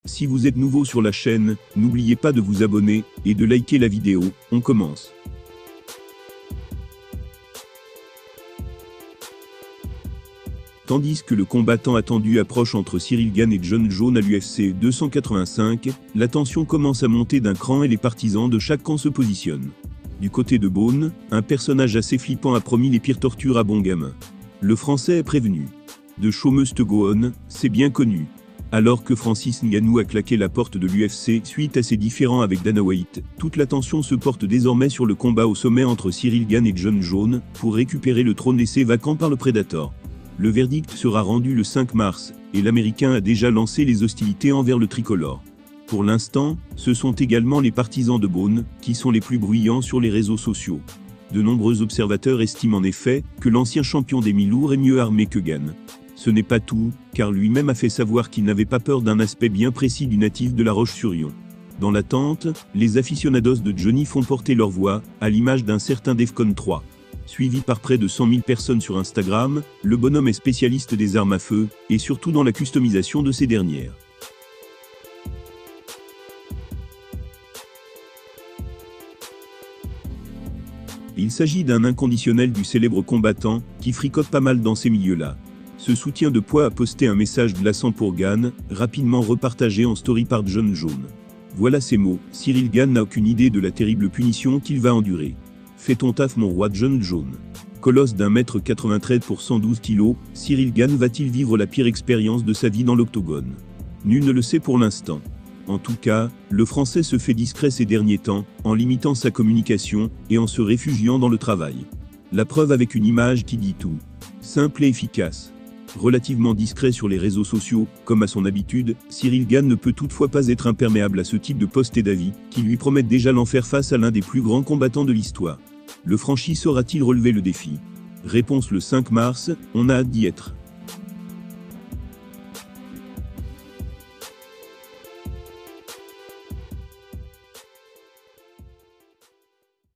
Si vous êtes nouveau sur la chaîne, n'oubliez pas de vous abonner et de liker la vidéo. On commence. Tandis que le combattant attendu approche entre Ciryl Gane et Jon Jones à l'UFC 285, la tension commence à monter d'un cran et les partisans de chaque camp se positionnent. Du côté de Bones, un personnage assez flippant a promis les pires tortures à bon gamin. Le français est prévenu. The show must go on, c'est bien connu. Alors que Francis Ngannou a claqué la porte de l'UFC suite à ses différends avec Dana White, toute l'attention se porte désormais sur le combat au sommet entre Ciryl Gane et Jon Jones pour récupérer le trône laissé vacant par le Predator. Le verdict sera rendu le 5 mars, et l'Américain a déjà lancé les hostilités envers le tricolore. Pour l'instant, ce sont également les partisans de Bones qui sont les plus bruyants sur les réseaux sociaux. De nombreux observateurs estiment en effet que l'ancien champion des mi-lourds est mieux armé que Gane. Ce n'est pas tout, car lui-même a fait savoir qu'il n'avait pas peur d'un aspect bien précis du natif de La Roche-sur-Yon. Dans l'attente, les aficionados de Johnny font porter leur voix, à l'image d'un certain Defcon 3. Suivi par près de 100 000 personnes sur Instagram, le bonhomme est spécialiste des armes à feu, et surtout dans la customisation de ces dernières. Il s'agit d'un inconditionnel du célèbre combattant, qui fricote pas mal dans ces milieux-là. Ce soutien de poids a posté un message glaçant pour Gane, rapidement repartagé en story par Jon Jones. Voilà ces mots: Ciryl Gane n'a aucune idée de la terrible punition qu'il va endurer. Fais ton taf mon roi Jon Jones. Colosse d'1m93 pour 112 kg, Ciryl Gane va-t-il vivre la pire expérience de sa vie dans l'octogone? Nul ne le sait pour l'instant. En tout cas, le Français se fait discret ces derniers temps, en limitant sa communication, et en se réfugiant dans le travail. La preuve avec une image qui dit tout. Simple et efficace. Relativement discret sur les réseaux sociaux, comme à son habitude, Ciryl Gane ne peut toutefois pas être imperméable à ce type de posts et d'avis, qui lui promettent déjà l'enfer face à l'un des plus grands combattants de l'histoire. Le franchi saura-t-il relever le défi? Réponse le 5 mars, on a hâte d'y être.